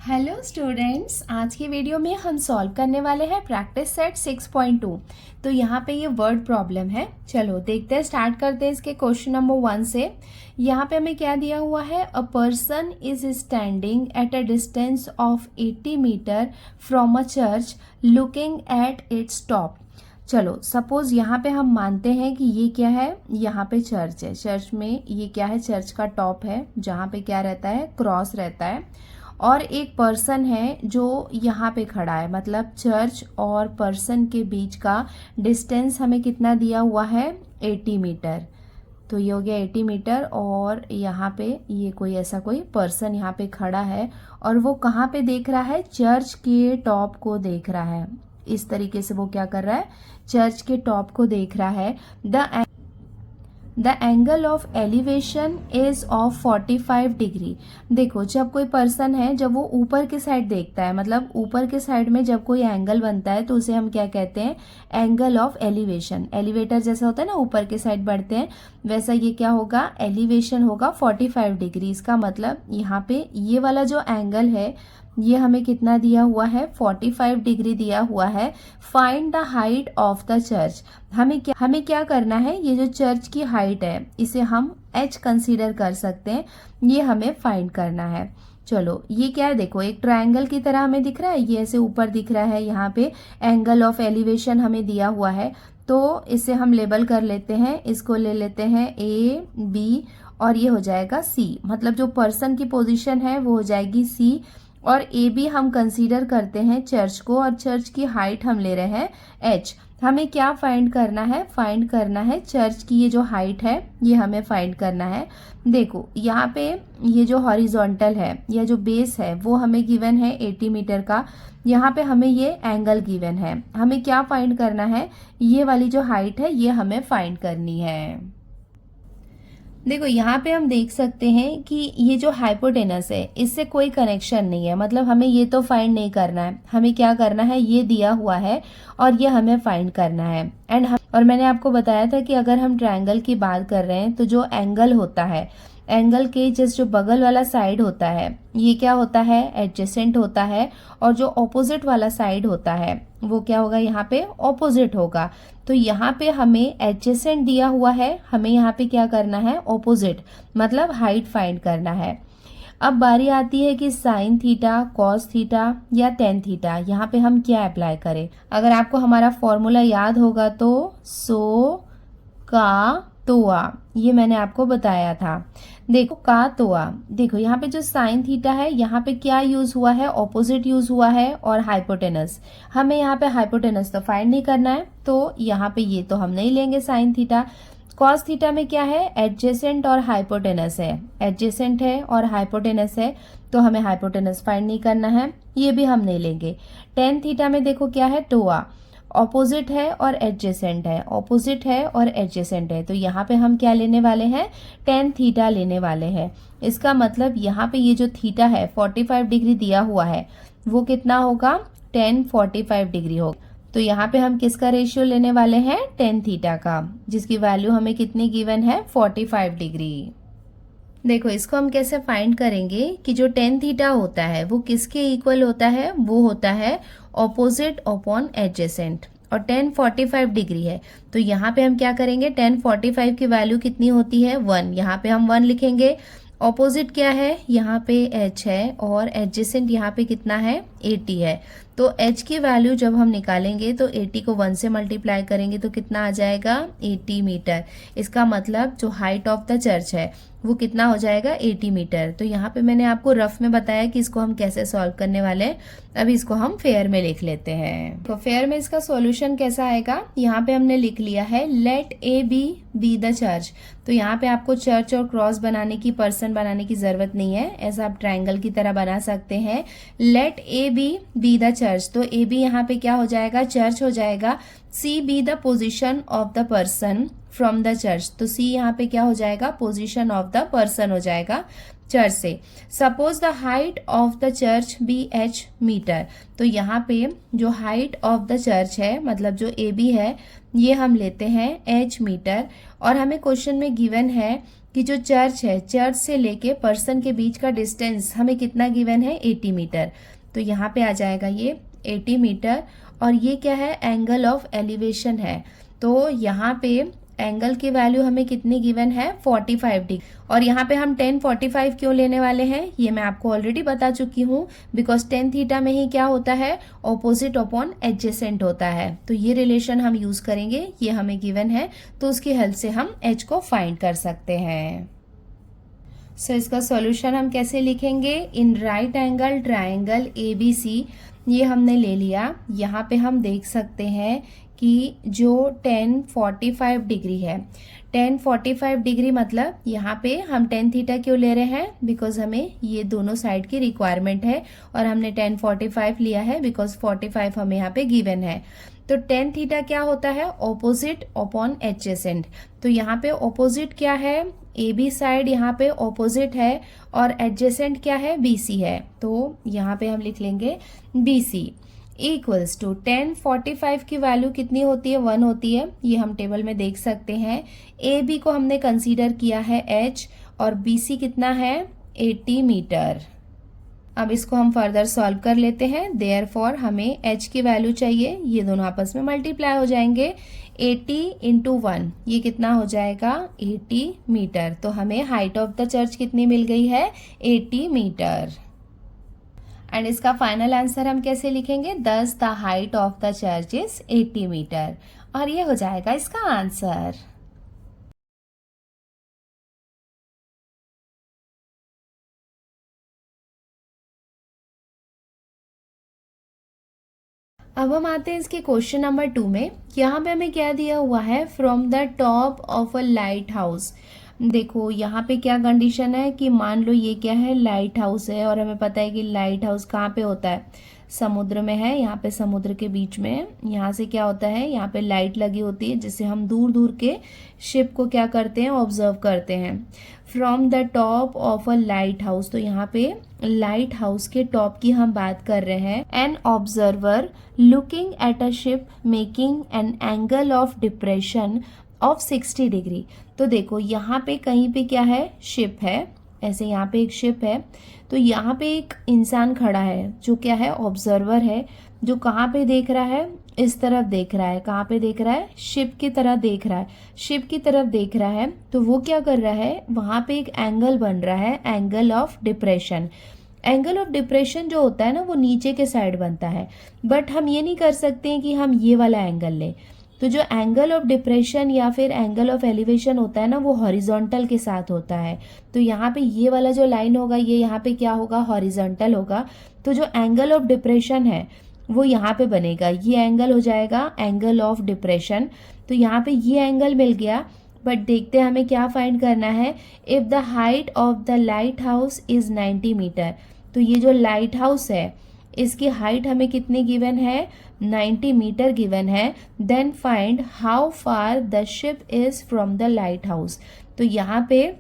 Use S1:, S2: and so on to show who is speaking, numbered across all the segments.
S1: Hello students, आज की video में हम सॉल्व करने वाले हैं प्रैक्टिस सेट 6.2। तो यहाँ पे ये वर्ड प्रॉब्लम है। चलो देखते हैं, स्टार्ट करते हैं इसके क्वेश्चन नंबर 1 से। यहाँ पे हमें क्या दिया हुआ है, a person is standing at a distance of 80 meter from a church looking at its top. चलो सपोज यहाँ पे हम मानते हैं कि ये क्या है, यहाँ पे चर्च है। चर्च में ये क्या है, चर्च का टॉप है जहाँ पे क्या रहता है, क्रॉस रहता है। और एक पर्सन है जो यहाँ पे खड़ा है, मतलब चर्च और पर्सन के बीच का डिस्टेंस हमें कितना दिया हुआ है, 80 मीटर। तो ये हो गया 80 मीटर। और यहाँ पे ये कोई ऐसा कोई पर्सन यहाँ पे खड़ा है और वो कहाँ पे देख रहा है, चर्च के टॉप को देख रहा है। इस तरीके से वो क्या कर रहा है, चर्च के टॉप को देख रहा है। The angle of elevation is of 45 degree. देखो, जब कोई पर्सन है, जब वो ऊपर के साइड देखता है, मतलब ऊपर के साइड में जब कोई एंगल बनता है तो उसे हम क्या कहते हैं, एंगल ऑफ एलिवेशन। एलिवेटर जैसा होता है ना, ऊपर के साइड बढ़ते हैं, वैसा ये क्या होगा, एलिवेशन होगा 45 डिग्री। इसका मतलब यहाँ पे ये वाला जो एंगल है ये हमें कितना दिया हुआ है, 45 डिग्री दिया हुआ है। Find the height of the church. हमें क्या करना है, ये जो चर्च की हाइट है इसे हम h कंसीडर कर सकते हैं, ये हमें फाइंड करना है। चलो ये क्या है, देखो एक ट्रायंगल की तरह हमें दिख रहा है, ये ऐसे ऊपर दिख रहा है। यहाँ पे एंगल ऑफ एलिवेशन हमें दिया हुआ है, तो इसे हम लेबल कर लेते हैं। इसको ले लेते हैं A, B और ये हो जाएगा C। मतलब जो पर्सन की पोजीशन है वो हो जाएगी C और ए बी हम कंसीडर करते हैं चर्च को, और चर्च की हाइट हम ले रहे हैं h। हमें क्या फाइंड करना है, फाइंड करना है चर्च की ये जो हाइट है ये हमें फाइंड करना है। देखो यहाँ पे ये जो हॉरिजॉन्टल है या जो बेस है वो हमें गिवन है 80 मीटर का। यहाँ पे हमें ये एंगल गिवन है। हमें क्या फाइंड करना है, ये वाली जो हाइट है ये हमें फाइंड करनी है। देखो यहाँ पे हम देख सकते हैं कि ये जो हाइपोटेनस है इससे कोई कनेक्शन नहीं है, मतलब हमें ये तो फाइंड नहीं करना है। हमें क्या करना है, ये दिया हुआ है और ये हमें फाइंड करना है। और मैंने आपको बताया था कि अगर हम ट्रायंगल की बात कर रहे हैं तो जो एंगल होता है, एंगल के जस्ट जो बगल वाला साइड होता है ये क्या होता है, एडजेसेंट होता है। और जो ऑपोजिट वाला साइड होता है वो क्या होगा, यहाँ पे ऑपोजिट होगा। तो यहाँ पे हमें एडजेसेंट दिया हुआ है, हमें यहाँ पे क्या करना है, ऑपोजिट, मतलब हाइट फाइंड करना है। अब बारी आती है कि साइन थीटा, कॉस थीटा या टेन थीटा, यहाँ पे हम क्या अप्लाई करें। अगर आपको हमारा फॉर्मूला याद होगा तो सो का तोआ, ये मैंने आपको बताया था। देखो का तोआ, देखो यहाँ पे जो साइन थीटा है यहाँ पे क्या यूज हुआ है, ऑपोजिट यूज हुआ है और हाइपोटेनस। हमें यहाँ पे हाइपोटेनस तो फाइंड नहीं करना है, तो यहाँ पे ये तो हम नहीं लेंगे साइन थीटा। कॉस थीटा में क्या है, एडजेसेंट और हाइपोटेनस है, एडजेसेंट है और हाइपोटेनस है, तो हमें हाइपोटेनस फाइंड नहीं करना है, ये भी हम नहीं लेंगे। टेन थीटा में देखो क्या है, टोआ, ऑपोजिट है और एडजेसेंट है, ऑपोजिट है और एडजेसेंट है, तो यहाँ पे हम क्या लेने वाले हैं, टेन थीटा लेने वाले हैं। इसका मतलब यहाँ पे ये जो थीटा है 45 डिग्री दिया हुआ है वो कितना होगा, 1045 डिग्री होगा। तो यहाँ पे हम किसका रेशियो लेने वाले हैं, टेन थीटा का, जिसकी वैल्यू हमें कितनी गिवन है, 45 डिग्री। देखो इसको हम कैसे फाइंड करेंगे कि जो टेन थीटा होता है वो किसके इक्वल होता है, वो होता है ऑपोजिट अपॉन एडजेसेंट, और 1045 डिग्री है। तो यहाँ पे हम क्या करेंगे, 1045 की वैल्यू कितनी होती है, 1, यहाँ पे हम 1 लिखेंगे। ऑपोजिट क्या है, यहाँ पे h है और एडजेसेंट यहाँ पे कितना है, 80 है। तो h की वैल्यू जब हम निकालेंगे तो 80 को 1 से मल्टीप्लाई करेंगे तो कितना आ जाएगा, 80 मीटर। इसका मतलब जो हाइट ऑफ द चर्च है वो कितना हो जाएगा, 80 मीटर। तो यहाँ पे मैंने आपको रफ में बताया कि इसको हम कैसे सॉल्व करने वाले हैं। अभी इसको हम फेयर में लिख लेते हैं। तो फेयर में इसका सॉल्यूशन कैसा आएगा, यहाँ पे हमने लिख लिया है let A B the church. तो यहाँ पे आपको चर्च और क्रॉस बनाने की, पर्सन बनाने की जरूरत नहीं है, ऐसा आप ट्रायंगल की तरह बना सकते हैं। Let A B the church, तो ए बी यहाँ पे क्या हो जाएगा, चर्च हो जाएगा। C B the position of the person from the church, तो सी यहाँ पे क्या हो जाएगा, पोजीशन ऑफ द पर्सन हो जाएगा चर्च से। Suppose the height of the church be h meter, तो यहाँ पे जो हाइट ऑफ द चर्च है, मतलब जो ए बी है, ये हम लेते हैं h मीटर। और हमें क्वेश्चन में गिवन है कि जो चर्च है, चर्च से लेके पर्सन के बीच का डिस्टेंस हमें कितना गिवन है, 80 मीटर। तो यहाँ पे आ जाएगा ये 80 मीटर। और ये क्या है, एंगल ऑफ एलिवेशन है। तो यहाँ पे एंगल की वैल्यू हमें कितनी गिवन है, 45 डिग्री। और यहाँ पे हम 1045 क्यों लेने वाले हैं, ये मैं आपको ऑलरेडी बता चुकी हूँ, बिकॉज 10 थीटा में ही क्या होता है, ऑपोजिट अपॉन एडजेसेंट होता है। तो ये रिलेशन हम यूज करेंगे, ये हमें गिवन है, तो उसकी हेल्प से हम एच को फाइंड कर सकते हैं। सो इसका सॉल्यूशन हम कैसे लिखेंगे, इन राइट एंगल ट्राइंगल ABC, ये हमने ले लिया। यहाँ पे हम देख सकते हैं कि जो 1045 डिग्री है, 1045 डिग्री मतलब यहाँ पे हम 10 थीटा क्यों ले रहे हैं, बिकॉज हमें ये दोनों साइड की रिक्वायरमेंट है, और हमने 1045 लिया है बिकॉज 45 हमें यहाँ पे गिवन है। तो 10 थीटा क्या होता है, ऑपोजिट अपॉन एडजेसेंट। तो यहाँ पे ऑपोजिट क्या है, AB साइड यहाँ पे ऑपोजिट है, और एडजेसेंट क्या है, BC है। तो यहाँ पे हम लिख लेंगे BC इक्वल्स टू 1045 की वैल्यू कितनी होती है, 1 होती है, ये हम टेबल में देख सकते हैं। AB को हमने कंसीडर किया है H, और BC कितना है, 80 मीटर। अब इसको हम फर्दर सॉल्व कर लेते हैं। देयरफॉर हमें H की वैल्यू चाहिए, ये दोनों आपस में मल्टीप्लाई हो जाएंगे। 80 इंटू 1, ये कितना हो जाएगा, 80 मीटर। तो हमें हाइट ऑफ द चर्च कितनी मिल गई है, 80 मीटर। एंड इसका फाइनल आंसर हम कैसे लिखेंगे, thus the height of the church is 80 meter, और ये हो जाएगा इसका आंसर। अब हम आते हैं इसके क्वेश्चन नंबर 2 में। यहाँ पे हमें क्या दिया हुआ है, from the top of a light house. देखो यहाँ पे क्या कंडीशन है कि मान लो ये क्या है, लाइट हाउस है, और हमें पता है कि लाइट हाउस कहाँ पे होता है, समुद्र में है। यहाँ पे समुद्र के बीच में, यहाँ से क्या होता है, यहाँ पे लाइट लगी होती है, जिससे हम दूर दूर के शिप को क्या करते हैं, ऑब्जर्व करते हैं। From the top of a light house, तो यहाँ पे लाइट हाउस के टॉप की हम बात कर रहे हैं। An observer looking at a ship making an angle of depression of 60 degree. तो देखो यहाँ पे कहीं पे क्या है, शिप है, ऐसे यहाँ पे एक शिप है। तो यहाँ पे एक इंसान खड़ा है जो क्या है, ऑब्जर्वर है, जो कहाँ पे देख रहा है, इस तरफ देख रहा है। कहाँ पे देख रहा है, शिप की तरह देख रहा है, शिप की तरफ देख रहा है। तो वो क्या कर रहा है, वहाँ पे एक एंगल बन रहा है, angle of depression. Angle of depression जो होता है ना, वो नीचे के साइड बनता है, बट हम ये नहीं कर सकते कि हम ये वाला एंगल लें। तो जो एंगल ऑफ डिप्रेशन या फिर एंगल ऑफ एलिवेशन होता है ना, वो हॉरिजॉन्टल के साथ होता है। तो यहाँ पे ये वाला जो लाइन होगा, ये यहाँ पे क्या होगा, हॉरिजॉन्टल होगा। तो जो एंगल ऑफ डिप्रेशन है वो यहाँ पे बनेगा, ये एंगल हो जाएगा एंगल ऑफ डिप्रेशन। तो यहाँ पे ये एंगल मिल गया, बट देखते हैं हमें क्या फाइंड करना है। If the height of the lighthouse is 90 meter, तो ये जो लाइट हाउस है इसकी हाइट हमें कितनी गिवन है, 90 मीटर गिवन है। Then find how far the ship is from the lighthouse. तो यहाँ पे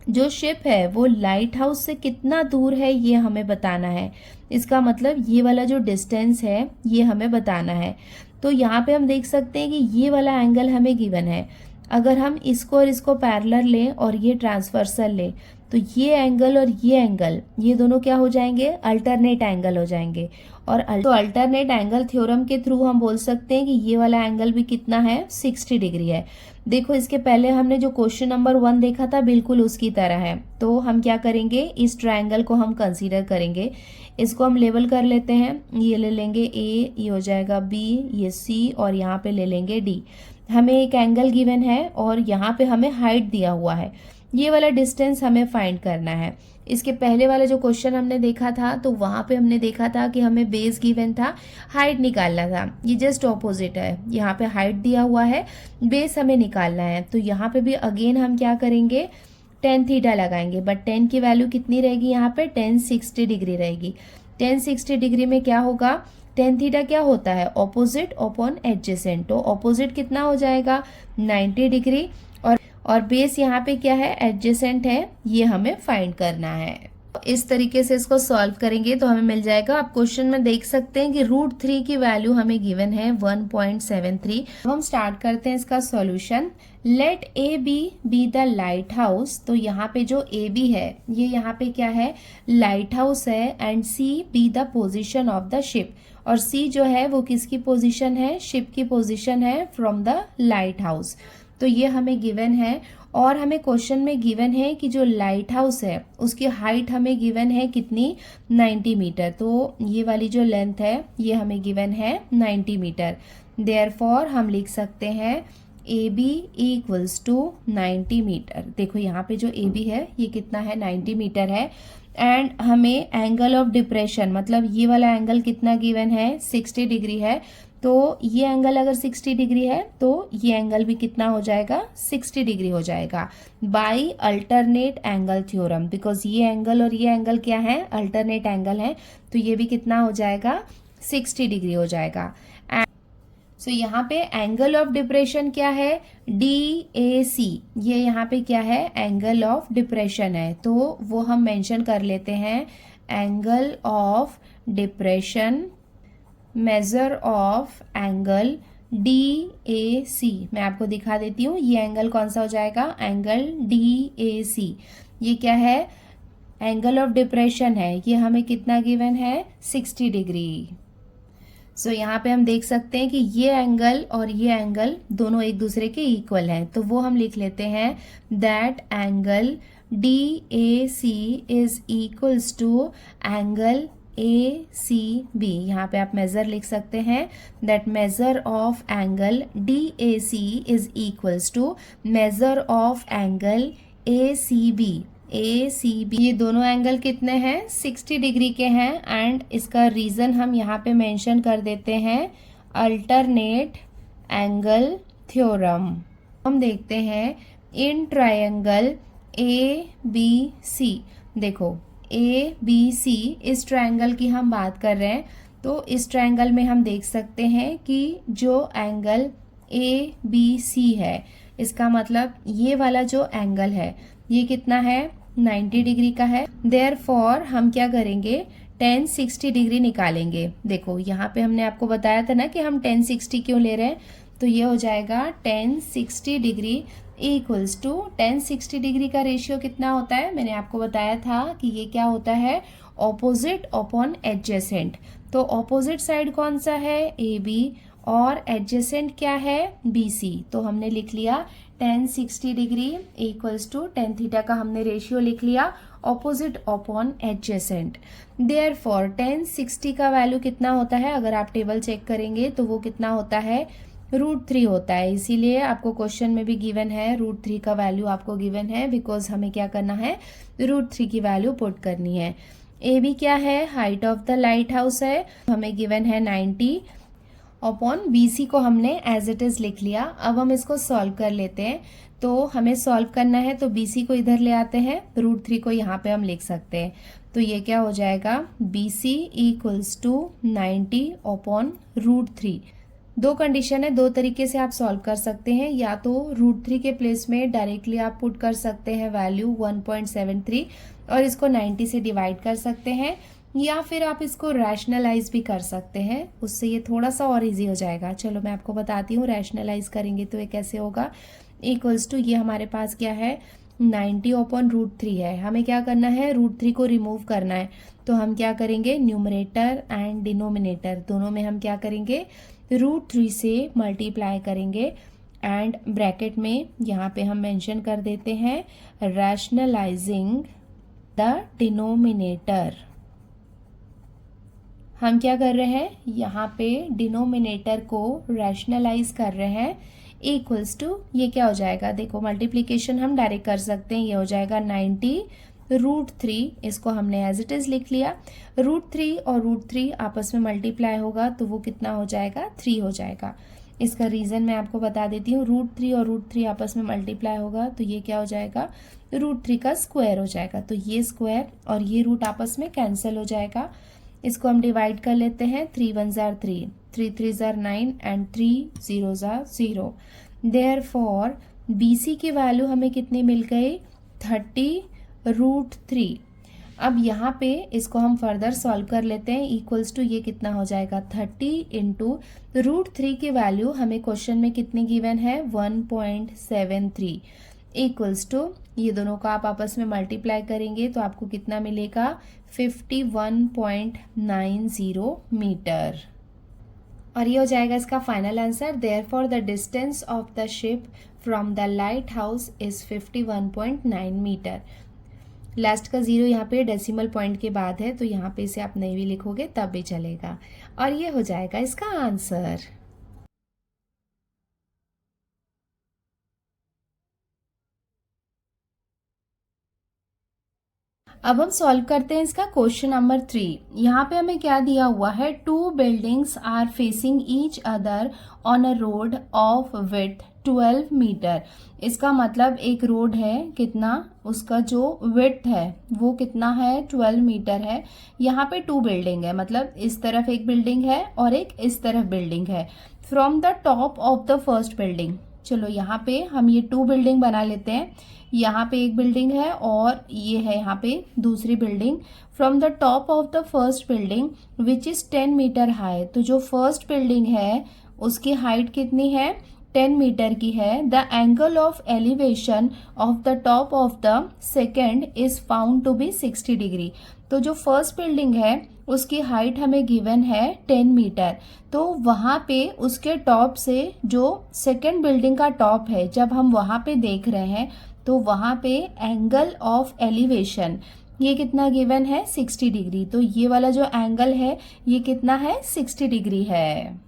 S1: जो शिप है वो लाइट हाउस से कितना दूर है, ये हमें बताना है। इसका मतलब ये वाला जो डिस्टेंस है ये हमें बताना है। तो यहाँ पे हम देख सकते हैं कि ये वाला एंगल हमें गिवन है। अगर हम इसको और इसको पैरेलल लें और ये ट्रांसवर्सल लें, तो ये एंगल और ये एंगल, ये दोनों क्या हो जाएंगे, अल्टरनेट एंगल हो जाएंगे। और तो अल्टरनेट एंगल थ्योरम के थ्रू हम बोल सकते हैं कि ये वाला एंगल भी कितना है, 60 डिग्री है। देखो इसके पहले हमने जो क्वेश्चन नंबर 1 देखा था, बिल्कुल उसकी तरह है। तो हम क्या करेंगे, इस ट्रायंगल को हम कंसीडर करेंगे। इसको हम लेबल कर लेते हैं, ये ले लेंगे ए, ये हो जाएगा बी, ये सी, और यहाँ पे ले लेंगे डी। हमें एक एंगल गिवन है और यहाँ पे हमें हाइट दिया हुआ है। ये वाला डिस्टेंस हमें फाइंड करना है। इसके पहले वाला जो क्वेश्चन हमने देखा था, तो वहाँ पे हमने देखा था कि हमें बेस गिवन था, हाइट निकालना था। ये जस्ट ऑपोजिट है, यहाँ पे हाइट दिया हुआ है, बेस हमें निकालना है। तो यहाँ पे भी अगेन हम क्या करेंगे, tan थीटा लगाएंगे, बट tan की वैल्यू कितनी रहेगी, यहाँ पे tan 60 डिग्री रहेगी। tan 60 डिग्री में क्या होगा, tan थीटा क्या होता है, ऑपोजिट अपॉन एडजेसेंट। तो ऑपोजिट कितना हो जाएगा, 90 डिग्री, और बेस यहाँ पे क्या है, एडजेसेंट है, ये हमें फाइंड करना है। इस तरीके से इसको सॉल्व करेंगे तो हमें मिल जाएगा। आप क्वेश्चन में देख सकते हैं कि √3 की वैल्यू हमें गिवन है 1.73। अब हम स्टार्ट करते हैं इसका solution. Let A B the lighthouse. तो यहाँ पे जो ए बी है ये यहाँ पे क्या है, लाइट हाउस है, and C B the position of the ship. और सी जो है वो किसकी पोजिशन है, शिप की पोजिशन है फ्रॉम द लाइट हाउस। तो ये हमें गिवन है। और हमें क्वेश्चन में गिवन है कि जो लाइट हाउस है उसकी हाइट हमें गिवन है कितनी, 90 मीटर। तो ये वाली जो लेंथ है ये हमें गिवन है 90 मीटर। देयरफॉर हम लिख सकते हैं A B equals to 90 metre. देखो यहाँ पे जो ए बी है ये कितना है, 90 मीटर है। एंड हमें एंगल ऑफ डिप्रेशन, मतलब ये वाला एंगल कितना गिवन है, 60 डिग्री है। तो ये एंगल अगर 60 डिग्री है तो ये एंगल भी कितना हो जाएगा, 60 डिग्री हो जाएगा by alternate angle theorem. Because ये एंगल और ये एंगल क्या है, अल्टरनेट एंगल है, तो ये भी कितना हो जाएगा, 60 डिग्री हो जाएगा। सो यहाँ पे एंगल ऑफ डिप्रेशन क्या है, DAC। ये यहाँ पे क्या है, एंगल ऑफ डिप्रेशन है। तो वो हम मेंशन कर लेते हैं, angle of depression, major of angle DAC। मैं आपको दिखा देती हूँ ये एंगल कौन सा हो जाएगा, एंगल DAC। ये क्या है, एंगल ऑफ डिप्रेशन है, ये हमें कितना गिवन है, 60 डिग्री। सो यहाँ पे हम देख सकते हैं कि ये एंगल और ये एंगल दोनों एक दूसरे के इक्वल हैं। तो वो हम लिख लेते हैं that angle DAC is equals to angle ACB। यहाँ पे आप मेजर लिख सकते हैं, that measure of angle DAC is equals to measure of angle ACB। ये दोनों एंगल कितने हैं, 60 डिग्री के हैं। एंड इसका रीजन हम यहाँ पे मेंशन कर देते हैं, अल्टरनेट एंगल थ्योरम। हम देखते हैं इन ट्रायंगल ABC। देखो ABC, इस ट्रायंगल की हम बात कर रहे हैं। तो इस ट्रायंगल में हम देख सकते हैं कि जो एंगल ABC है, इसका मतलब ये वाला जो एंगल है ये कितना है, 90 डिग्री का है। देयरफॉर हम क्या करेंगे, tan 60 डिग्री निकालेंगे। देखो यहाँ पे हमने आपको बताया था ना कि हम tan 60 क्यों ले रहे हैं, तो ये हो जाएगा tan 60 degree equals to, tan 60 degree का रेशियो कितना होता है, मैंने आपको बताया था कि ये क्या होता है, ऑपोजिट अपॉन एडजेसेंट। तो ऑपोजिट साइड कौन सा है, AB, और एडजेसेंट क्या है, BC। तो हमने लिख लिया tan 60 degree equals to tan theta का हमने रेशियो लिख लिया, opposite upon adjacent. Therefore tan 60 का वैल्यू कितना होता है, अगर आप टेबल चेक करेंगे तो वो कितना होता है, √3 होता है। इसीलिए आपको क्वेश्चन में भी गिवन है, √3 का वैल्यू आपको गिवन है, बिकॉज हमें क्या करना है, √3 की वैल्यू पुट करनी है। AB क्या है, height of the lighthouse है, हमें गिवन है 90 अपॉन BC को हमने एज इट इज लिख लिया। अब हम इसको सॉल्व कर लेते हैं। तो हमें सॉल्व करना है तो BC को इधर ले आते हैं, √3 को यहाँ पे हम लिख सकते हैं। तो ये क्या हो जाएगा, BC इक्वल्स टू 90 अपॉन √3। दो कंडीशन है, दो तरीके से आप सॉल्व कर सकते हैं। या तो √3 के प्लेस में डायरेक्टली आप पुट कर सकते हैं वैल्यू 1.73 और इसको 90 से डिवाइड कर सकते हैं, या फिर आप इसको रैशनलाइज भी कर सकते हैं, उससे ये थोड़ा सा और इजी हो जाएगा। चलो मैं आपको बताती हूँ, रैशनलाइज करेंगे तो ये कैसे होगा। इक्वल्स टू, ये हमारे पास क्या है, 90 अपॉन √3 है। हमें क्या करना है, √3 को रिमूव करना है। तो हम क्या करेंगे, न्यूमरेटर एंड डिनोमिनेटर दोनों में हम क्या करेंगे, √3 से मल्टीप्लाई करेंगे। एंड ब्रैकेट में यहाँ पे हम मेंशन कर देते हैं, रैशनलाइजिंग द डिनोमिनेटर। हम क्या कर रहे हैं, यहाँ पे डिनोमिनेटर को रैशनलाइज कर रहे हैं। इक्वल्स टू, ये क्या हो जाएगा, देखो मल्टीप्लीकेशन हम डायरेक्ट कर सकते हैं, ये हो जाएगा 90 √3, इसको हमने एज इट इज लिख लिया। √3 और √3 आपस में मल्टीप्लाई होगा तो वो कितना हो जाएगा, 3 हो जाएगा। इसका रीजन मैं आपको बता देती हूँ, √3 और √3 आपस में मल्टीप्लाई होगा तो ये क्या हो जाएगा, √3 का स्क्वायर हो जाएगा। तो ये स्क्वायर और ये रूट आपस में कैंसिल हो जाएगा। इसको हम डिवाइड कर लेते हैं, 3 1 jar 3, 3 3 jar 9 and 3 0 jar 0। Therefore BC की वैल्यू हमें कितनी मिल गई, 30 √3। अब यहाँ पे इसको हम फर्दर सॉल्व कर लेते हैं। इक्वल्स टू ये कितना हो जाएगा 30 इंटू √3 की वैल्यू हमें क्वेश्चन में कितनी गिवन है 1.73 इक्वल्स टू ये दोनों का आप आपस में मल्टीप्लाई करेंगे तो आपको कितना मिलेगा 51.90 मीटर। और ये हो जाएगा इसका final answer. Therefore the distance of the ship from the lighthouse is 51.9 metre. Last का 0 यहाँ पे डेसिमल पॉइंट के बाद है, तो यहाँ पे इसे आप नहीं भी लिखोगे तब भी चलेगा। और ये हो जाएगा इसका आंसर। अब हम सॉल्व करते हैं इसका क्वेश्चन नंबर 3। यहाँ पे हमें क्या दिया हुआ है, 2 buildings are facing each other on a road of width 12 metre. इसका मतलब एक रोड है कितना, उसका जो विड्थ है वो कितना है 12 मीटर है। यहाँ पे 2 बिल्डिंग है, मतलब इस तरफ एक बिल्डिंग है और एक इस तरफ बिल्डिंग है। From the top of the first building, चलो यहाँ पे हम ये 2 बिल्डिंग बना लेते हैं। यहाँ पे एक बिल्डिंग है और ये है यहाँ पे दूसरी building. From the top of the first building which is 10 metre high, तो जो फर्स्ट बिल्डिंग है उसकी हाइट कितनी है 10 मीटर की है। The angle of elevation of the top of the second is found to be 60 degree. तो जो फर्स्ट बिल्डिंग है उसकी हाइट हमें गिवन है 10 मीटर, तो वहाँ पे उसके टॉप से जो सेकेंड बिल्डिंग का टॉप है जब हम वहाँ पे देख रहे हैं तो वहाँ पे एंगल ऑफ एलिवेशन ये कितना गिवन है 60 डिग्री। तो ये वाला जो एंगल है ये कितना है 60 डिग्री है।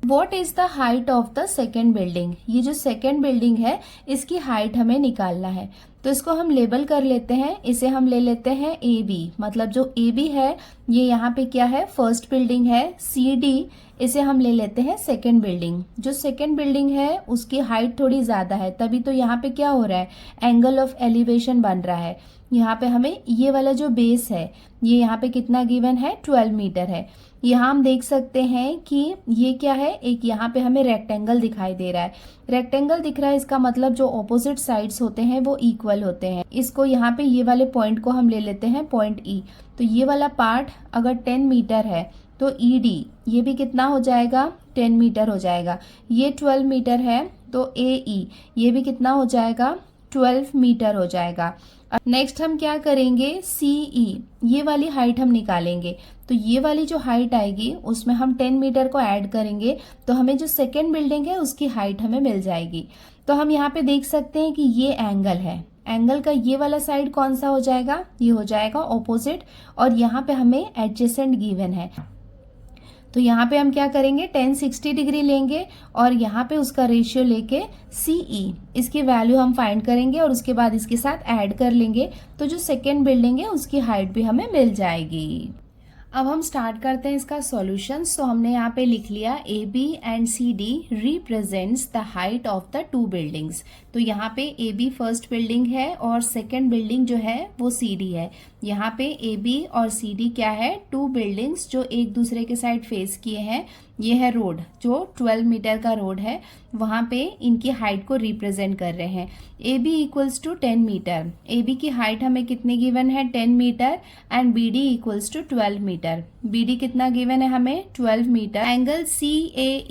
S1: What is the height of the second building, ये जो सेकेंड बिल्डिंग है इसकी हाइट हमें निकालना है। तो इसको हम लेबल कर लेते हैं, इसे हम ले लेते हैं ए बी, मतलब जो ए बी है ये यहाँ पे क्या है फर्स्ट बिल्डिंग है। सी डी इसे हम ले लेते हैं सेकेंड बिल्डिंग। जो सेकेंड बिल्डिंग है उसकी हाइट थोड़ी ज्यादा है, तभी तो यहाँ पे क्या हो रहा है एंगल ऑफ एलिवेशन बन रहा है। यहाँ पे हमें ये वाला जो बेस है ये यहाँ पे कितना गिवन है 12 मीटर है। यहाँ हम देख सकते हैं कि ये क्या है, एक यहाँ पे हमें रेक्टेंगल दिखाई दे रहा है। रेक्टेंगल दिख रहा है, इसका मतलब जो ऑपोजिट साइड्स होते हैं वो इक्वल होते हैं। इसको यहाँ पे ये वाले पॉइंट को हम ले लेते हैं पॉइंट ई। तो ये वाला पार्ट अगर 10 मीटर है तो ई डी ये भी कितना हो जाएगा 10 मीटर हो जाएगा। ये 12 मीटर है तो ए ई ये भी कितना हो जाएगा 12 मीटर हो जाएगा। नेक्स्ट हम क्या करेंगे सीई ये वाली हाइट हम निकालेंगे। तो ये वाली जो हाइट आएगी उसमें हम 10 मीटर को ऐड करेंगे तो हमें जो सेकेंड बिल्डिंग है उसकी हाइट हमें मिल जाएगी। तो हम यहाँ पे देख सकते हैं कि ये एंगल है, एंगल का ये वाला साइड कौन सा हो जाएगा, ये हो जाएगा ऑपोजिट, और यहाँ पे हमें एडजेसेंट गिवन है। तो यहाँ पे हम क्या करेंगे 1060 डिग्री लेंगे और यहाँ पे उसका रेशियो लेके सीई इसकी वैल्यू हम फाइंड करेंगे और उसके बाद इसके साथ ऐड कर लेंगे। तो जो सेकेंड बिल्डिंग है उसकी हाइट भी हमें मिल जाएगी। अब हम स्टार्ट करते हैं इसका सॉल्यूशन। सो हमने यहाँ पे लिख लिया A B and C D represents the height of the 2 buildings. तो यहाँ पे ए बी फर्स्ट बिल्डिंग है और सेकेंड बिल्डिंग जो है वो सी डी है। यहाँ पे ए बी और सी डी क्या है 2 बिल्डिंग्स जो एक दूसरे के साइड फेस किए हैं। ये है रोड जो 12 मीटर का रोड है, वहाँ पे इनकी हाइट को रिप्रेजेंट कर रहे हैं। A B equals to 10 metre, A B की हाइट हमें कितनी गिवन है 10 metre and B D equals to 12 metre. B D कितना गिवन है हमें 12 मीटर। एंगल सी ए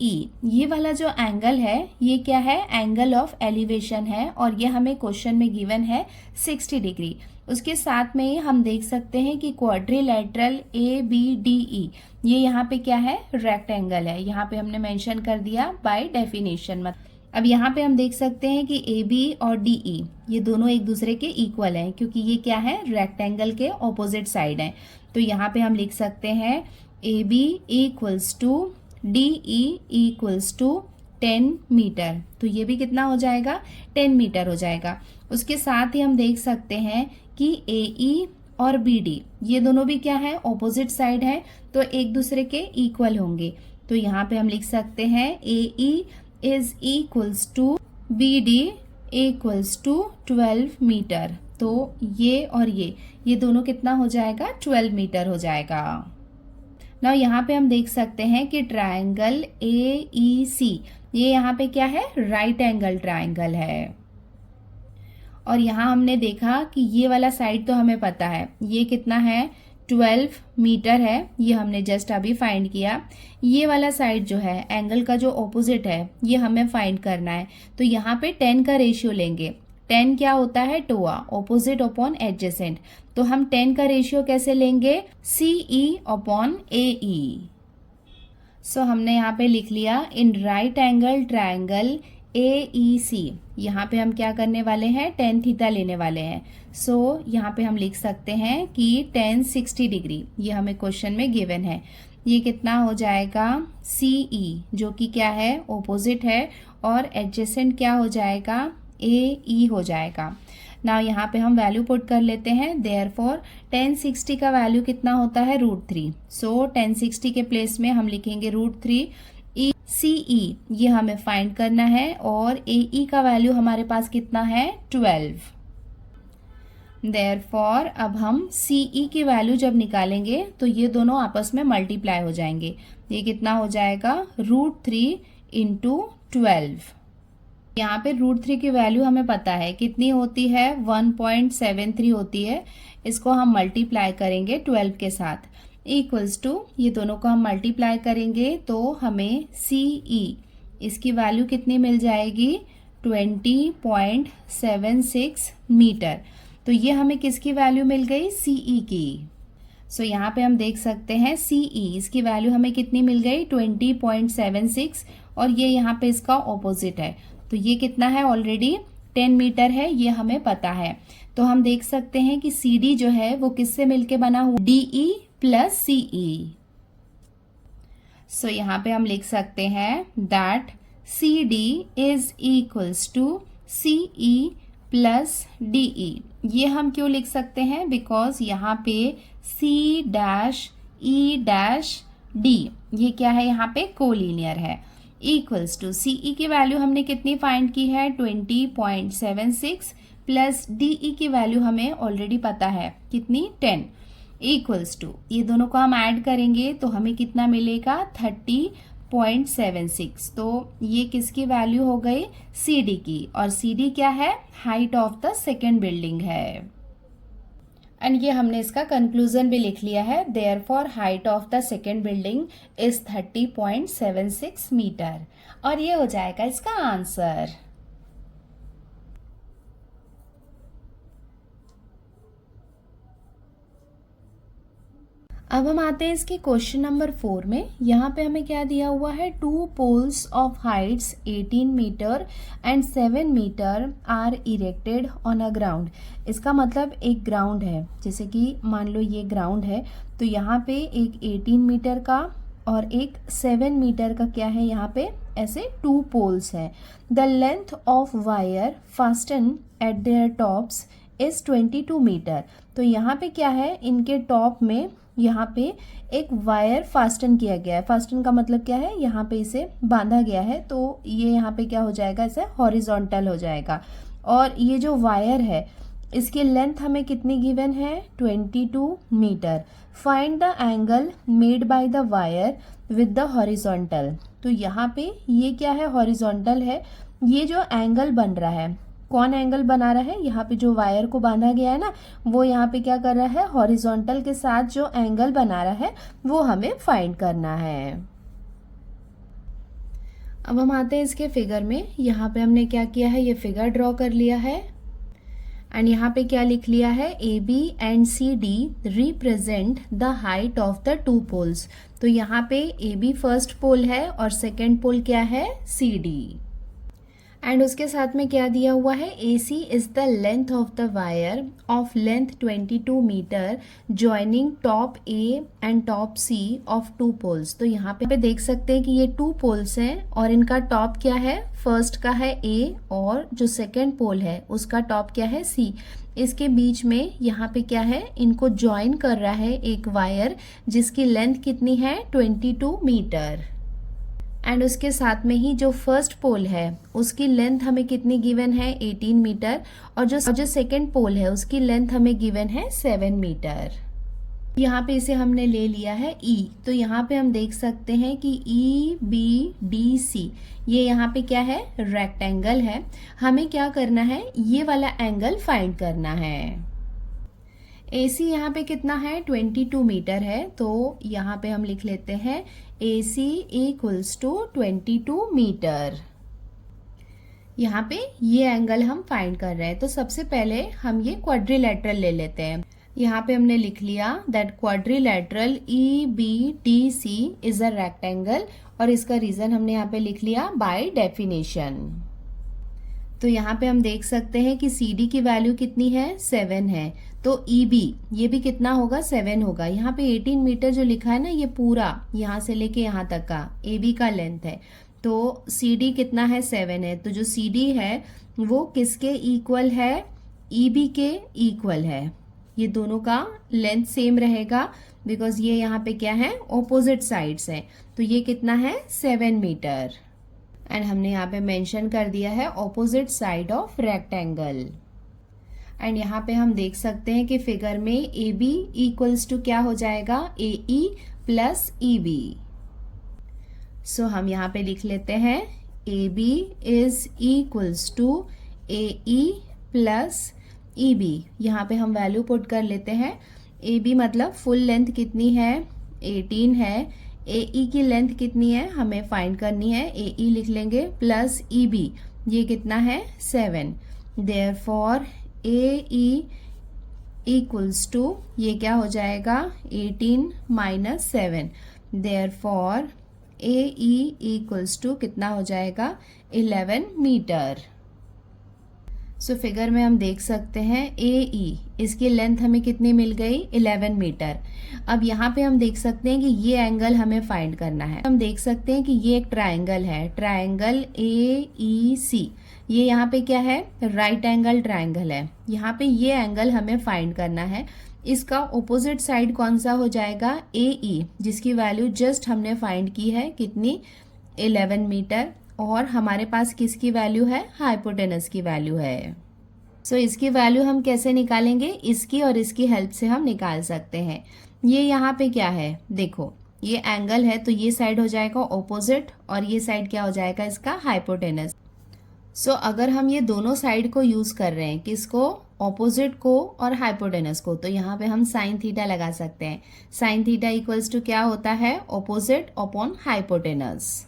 S1: ई ये वाला जो एंगल है ये क्या है एंगल ऑफ एलिवेशन है और ये हमें क्वेश्चन में गिवन है 60 डिग्री। उसके साथ में ही हम देख सकते हैं कि quadrilateral A B D E ये यहाँ पे क्या है रेक्टेंगल है, यहाँ पे हमने मेंशन कर दिया बाय डेफिनेशन। अब यहाँ पे हम देख सकते हैं कि ए बी और डी ई ये दोनों एक दूसरे के इक्वल हैं क्योंकि ये क्या है रेक्टेंगल के ऑपोजिट साइड हैं। तो यहाँ पे हम लिख सकते हैं A B equals to D E equals to 10 metre. तो ये भी कितना हो जाएगा 10 मीटर हो जाएगा। उसके साथ ही हम देख सकते हैं कि ए ई और बी डी ये दोनों भी क्या है ऑपोजिट साइड है, तो एक दूसरे के इक्वल होंगे। तो यहाँ पे हम लिख सकते हैं A E is equals to B D equals to 12 metre. तो ये और ये दोनों कितना हो जाएगा 12 मीटर हो जाएगा। नाउ यहाँ पे हम देख सकते हैं कि ट्रायंगल ए ई सी ये यहाँ पे क्या है राइट एंगल ट्रायंगल है। और यहाँ हमने देखा कि ये वाला साइड तो हमें पता है, ये कितना है 12 मीटर है, ये हमने जस्ट अभी फाइंड किया। ये वाला साइड जो है एंगल का जो ऑपोजिट है ये हमें फाइंड करना है। तो यहाँ पे 10 का रेशियो लेंगे। 10 क्या होता है, टोआ, ऑपोजिट अपॉन एडजेसेंट। तो हम 10 का रेशियो कैसे लेंगे, CE अपॉन AE। सो हमने यहाँ पे लिख लिया in right angle triangle AEC। यहाँ पे हम क्या करने वाले हैं, tan थीटा लेने वाले हैं। सो यहाँ पे हम लिख सकते हैं कि tan 60 डिग्री, ये हमें क्वेश्चन में गिवन है। ये कितना हो जाएगा, CE जो कि क्या है, ऑपोजिट है, और एडजेसेंट क्या हो जाएगा, AE हो जाएगा। नाउ यहाँ पे हम वैल्यू पुट कर लेते हैं। देयरफॉर tan 60 का वैल्यू कितना होता है, √3। सो tan 60 के प्लेस में हम लिखेंगे √3। CE ये हमें फाइंड करना है, और AE का वैल्यू हमारे पास कितना है, 12। देयरफॉर अब हम CE की वैल्यू जब निकालेंगे तो ये दोनों आपस में मल्टीप्लाई हो जाएंगे। ये कितना हो जाएगा, √3 × 12। यहाँ पे √3 की वैल्यू हमें पता है कितनी होती है, 1.73 होती है। इसको हम मल्टीप्लाई करेंगे 12 के साथ, इक्वल्स टू, ये दोनों को हम मल्टीप्लाई करेंगे तो हमें CE इसकी वैल्यू कितनी मिल जाएगी, 20.76 मीटर। तो ये हमें किसकी वैल्यू मिल गई, CE की। सो यहाँ पे हम देख सकते हैं CE इसकी वैल्यू हमें कितनी मिल गई, 20.76, और ये यहाँ पे इसका ऑपोजिट है। तो ये कितना है, ऑलरेडी 10 मीटर है, ये हमें पता है। तो हम देख सकते हैं कि CD जो है वो किससे मिलके बना हुआ, DE + CE। सो यहाँ पे हम लिख सकते हैं that CD is equals to CE + DE। ये हम क्यों लिख सकते हैं, बिकॉज यहाँ पे C-E-D ये क्या है, यहाँ पे कोलिनियर है, इक्वल्स टू CE की वैल्यू हमने कितनी फाइंड की है, 20.76, प्लस DE की वैल्यू हमें ऑलरेडी पता है कितनी, 10, इक्वल्स टू, ये दोनों को हम ऐड करेंगे तो हमें कितना मिलेगा, 30.76। तो ये किसकी वैल्यू हो गई, CD की, और CD क्या है, height of the second building है। एंड ये हमने इसका कंक्लूजन भी लिख लिया है, therefore height of the second building is 30.76 metre, और ये हो जाएगा इसका आंसर। अब हम आते हैं इसके क्वेश्चन नंबर 4 में। यहाँ पे हमें क्या दिया हुआ है, 2 poles of heights 18 metre and 7 metre are erected on a ground. इसका मतलब एक ग्राउंड है, जैसे कि मान लो ये ग्राउंड है, तो यहाँ पे एक 18 मीटर का और एक 7 मीटर का क्या है, यहाँ पे ऐसे 2 पोल्स हैं। The length of wire fasten at their tops is 22 metre. तो यहाँ पे क्या है, इनके टॉप में यहाँ पे एक वायर फास्टन किया गया है। फास्टन का मतलब क्या है, यहाँ पे इसे बांधा गया है, तो ये यहाँ पे क्या हो जाएगा, ऐसे हॉरिजॉन्टल हो जाएगा। और ये जो वायर है इसकी लेंथ हमें कितनी गिवन है, 22 metre. Find the angle made by the wire with the horizontal. तो यहाँ पे ये क्या है, हॉरिजॉन्टल है। ये जो एंगल बन रहा है, कौन एंगल बना रहा है, यहाँ पे जो वायर को बांधा गया है ना, वो यहाँ पे क्या कर रहा है, हॉरिजॉन्टल के साथ जो एंगल बना रहा है वो हमें फाइंड करना है। अब हम आते हैं इसके फिगर में। यहाँ पे हमने क्या किया है, ये फिगर ड्रॉ कर लिया है, एंड यहाँ पे क्या लिख लिया है, AB and CD represent the height of the 2 poles. तो यहाँ पे AB फर्स्ट पोल है और सेकेंड पोल क्या है, CD। एंड उसके साथ में क्या दिया हुआ है, AC is the length of the wire of length 22 metre joining top A and top C of 2 poles. तो यहाँ पे देख सकते हैं कि ये 2 पोल्स हैं और इनका टॉप क्या है, फर्स्ट का है A और जो सेकेंड पोल है उसका टॉप क्या है, C। इसके बीच में यहाँ पे क्या है, इनको ज्वाइन कर रहा है एक वायर जिसकी लेंथ कितनी है, 22 मीटर। एंड उसके साथ में ही जो फर्स्ट पोल है उसकी लेंथ हमें कितनी गिवन है, 18 मीटर, और जो सेकंड पोल है उसकी लेंथ हमें गिवन है 7 मीटर। यहाँ पे इसे हमने ले लिया है ई, तो यहाँ पे हम देख सकते हैं कि ई बी डी सी ये यहाँ पे क्या है, रेक्टेंगल है। हमें क्या करना है, ये वाला एंगल फाइंड करना है। ए सी यहाँ पे कितना है, 22 मीटर है, तो यहाँ पे हम लिख लेते हैं ए सी इक्वल्स टू 22 मीटर। यहाँ पे ये एंगल हम फाइंड कर रहे हैं, तो सबसे पहले हम ये क्वाड्रिलेटरल ले लेते हैं। यहाँ पे हमने लिख लिया that quadrilateral E B D C is a rectangle, और इसका रीजन हमने यहाँ पे लिख लिया बाय डेफिनेशन। तो यहाँ पे हम देख सकते हैं कि सी डी की वैल्यू कितनी है, 7 है, तो ई बी ये भी कितना होगा, 7 होगा। यहाँ पे 18 मीटर जो लिखा है ना, ये पूरा यहाँ से लेके यहाँ तक का ए बी का लेंथ है, तो सी डी कितना है, 7 है। तो जो सी डी है वो किसके इक्वल है, ई बी के इक्वल है। ये दोनों का लेंथ सेम रहेगा बिकॉज ये यहाँ पे क्या है, ऑपोजिट साइड्स है, तो ये कितना है, 7 मीटर। एंड हमने यहाँ पे मेंशन कर दिया है opposite side of rectangle. And यहाँ पे हम देख सकते हैं कि फिगर में ए बी इक्वल्स टू क्या हो जाएगा, ए ई प्लस ई बी। सो हम यहाँ पे लिख लेते हैं A B is equals to A E plus E B. यहाँ पे हम वैल्यू पुट कर लेते हैं। ए बी मतलब फुल लेंथ कितनी है, 18 है। ए ई की लेंथ कितनी है हमें फाइंड करनी है, ए ई लिख लेंगे प्लस ई बी, ये कितना है, 7। Therefore A E equals to, ये क्या हो जाएगा, 18 minus 7। Therefore A E equals to कितना हो जाएगा, 11 मीटर। सो फिगर में हम देख सकते हैं ए ई, इसकी लेंथ हमें कितनी मिल गई, 11 मीटर। अब यहाँ पे हम देख सकते हैं कि ये एंगल हमें फाइंड करना है। हम देख सकते हैं कि ये एक ट्रायंगल है, ट्रायंगल ए ई सी। ये यहाँ पे क्या है, राइट एंगल ट्रायंगल है। यहाँ पे ये एंगल हमें फाइंड करना है। इसका ऑपोजिट साइड कौन सा हो जाएगा, ए ई, जिसकी वैल्यू जस्ट हमने फाइंड की है, कितनी, 11 मीटर। और हमारे पास किसकी वैल्यू है, हाइपोटेनस की वैल्यू है। सो इसकी वैल्यू हम कैसे निकालेंगे, इसकी और इसकी हेल्प से हम निकाल सकते हैं। ये यहाँ पे क्या है, देखो ये एंगल है, तो ये साइड हो जाएगा ऑपोजिट और ये साइड क्या हो जाएगा, इसका हाइपोटेनस। सो अगर हम ये दोनों साइड को यूज कर रहे हैं, किसको, ऑपोजिट को और हाइपोटेनस को, तो यहाँ पे हम साइन थीटा लगा सकते हैं। साइन थीटा इक्वल्स टू क्या होता है, ऑपोजिट अपॉन हाइपोटेनस।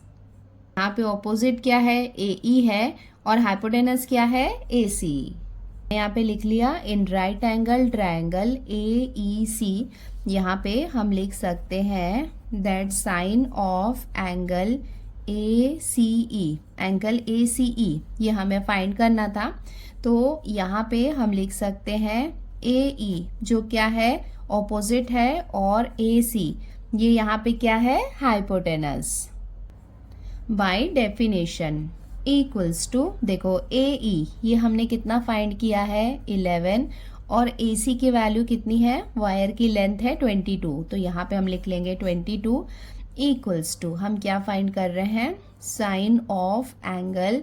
S1: यहाँ पे ऑपोजिट क्या है, ए ई है, और हाइपोटेनस क्या है, ए सी। यहाँ पे लिख लिया in right angle triangle A E C. यहाँ पे हम लिख सकते हैं that sine of angle A C E, angle A C E ये हमें फाइंड करना था। तो यहाँ पे हम लिख सकते हैं ए ई जो क्या है, ऑपोजिट है, और ए सी ये यहाँ पे क्या है, hypotenuse. By definition equals to, देखो ए ई ये हमने कितना फाइंड किया है, 11, और ए सी की वैल्यू कितनी है, वायर की लेंथ है 22, तो यहाँ पे हम लिख लेंगे 22 इक्वल्स टू, हम क्या फाइंड कर रहे हैं, sign of angle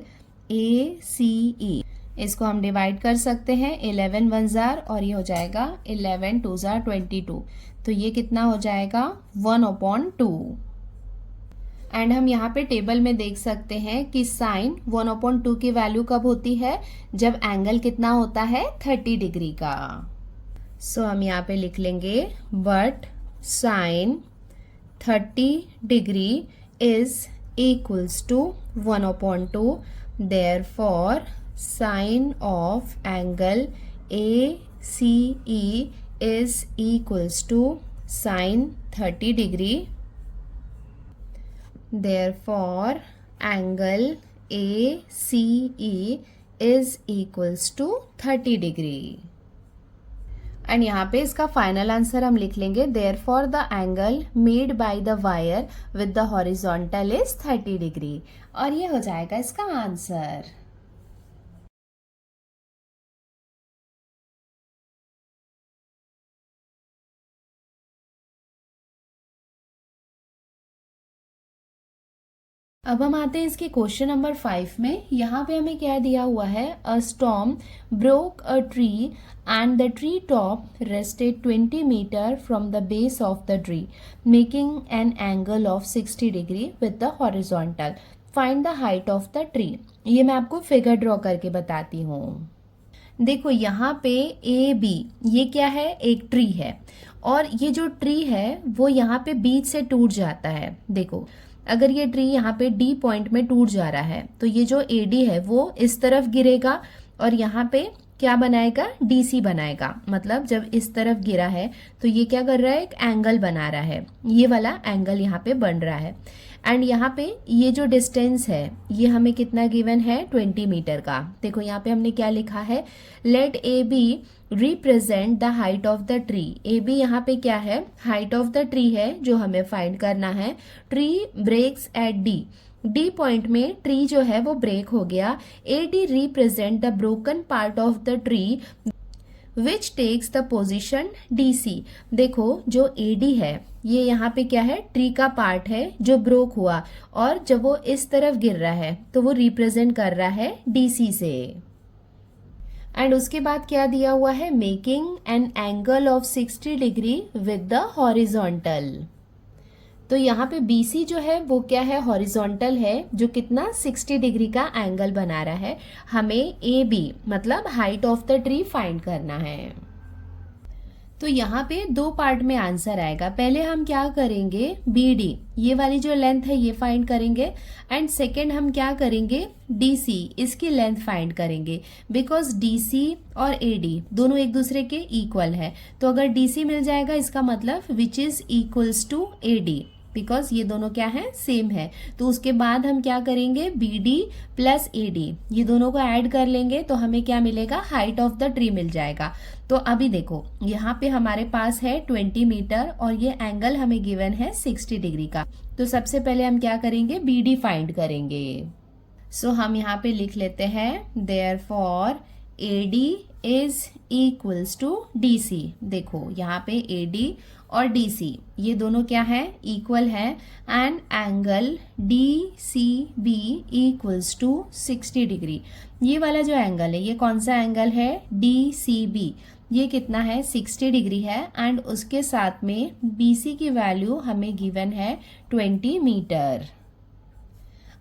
S1: A C ई। इसको हम डिवाइड कर सकते हैं, 11 1 जार और ये हो जाएगा 11 2 जार 22, तो ये कितना हो जाएगा, 1/2। एंड हम यहाँ पे टेबल में देख सकते हैं कि साइन 1/2 की वैल्यू कब होती है, जब एंगल कितना होता है, 30 डिग्री का। सो हम यहाँ पे लिख लेंगे but sine 30 degree is equals to 1/2, therefore sine of angle A C E is equals to sine 30 degree. Therefore, angle ACE is equals to 30 degree. And यहाँ पे इसका फाइनल आंसर हम लिख लेंगे therefore the angle made by the wire with the horizontal is 30 degree, और ये हो जाएगा इसका आंसर। अब हम आते हैं इसके क्वेश्चन नंबर 5 में। यहाँ पे हमें क्या दिया हुआ है, a storm broke a tree and the tree top rested 20 metre from the base of the tree making an angle of 60 degree with the horizontal, find the height of the tree. ये मैं आपको figure draw करके बताती हूँ। देखो यहाँ पे A B ये क्या है, एक ट्री है, और ये जो ट्री है वो यहाँ पे बीच से टूट जाता है। देखो अगर ये ट्री यहाँ पे डी पॉइंट में टूट जा रहा है तो ये जो ए डी है वो इस तरफ गिरेगा और यहाँ पे क्या बनाएगा, डीसी बनाएगा। मतलब जब इस तरफ गिरा है तो ये क्या कर रहा है, एक एंगल बना रहा है, ये वाला एंगल यहाँ पे बन रहा है। एंड यहाँ पे ये जो डिस्टेंस है ये हमें कितना गिवन है, 20 मीटर का। देखो यहाँ पे हमने क्या लिखा है, let A B represent the height of the tree. A B यहाँ पे क्या है, हाइट ऑफ द ट्री है जो हमें फाइंड करना है। Tree breaks at D, D point में ट्री जो है वो ब्रेक हो गया। A D represent the broken part of the tree which takes the position DC। देखो जो AD है ये यहाँ पे क्या है, ट्री का पार्ट है जो ब्रोक हुआ, और जब वो इस तरफ गिर रहा है तो वो रिप्रेजेंट कर रहा है DC से। एंड उसके बाद क्या दिया हुआ है, making an angle of 60 degree with the horizontal. तो यहाँ पे BC जो है वो क्या है, हॉरिजॉन्टल है, जो कितना 60 डिग्री का एंगल बना रहा है। हमें AB मतलब height of the tree find करना है। तो यहाँ पे दो पार्ट में आंसर आएगा। पहले हम क्या करेंगे, BD ये वाली जो लेंथ है ये फाइंड करेंगे, एंड सेकेंड हम क्या करेंगे, DC इसकी लेंथ फाइंड करेंगे। बिकॉज DC और AD दोनों एक दूसरे के इक्वल है, तो अगर DC मिल जाएगा इसका मतलब which is equals to AD, because ये दोनों क्या है, सेम है। तो उसके बाद हम क्या करेंगे, BD प्लस AD ये दोनों को ऐड कर लेंगे तो हमें क्या मिलेगा, हाइट ऑफ द ट्री मिल जाएगा। तो अभी देखो यहाँ पे हमारे पास है 20 मीटर और ये एंगल हमें गिवन है 60 डिग्री का। तो सबसे पहले हम क्या करेंगे, BD फाइंड करेंगे। सो हम यहाँ पे लिख लेते हैं therefore AD is equals to DC। देखो यहाँ पे AD और DC ये दोनों क्या है, इक्वल है, and angle DCB equals to 60 degree. ये वाला जो एंगल है ये कौन सा एंगल है, DCB, ये कितना है, 60 डिग्री है, एंड उसके साथ में BC की वैल्यू हमें गिवन है 20 मीटर।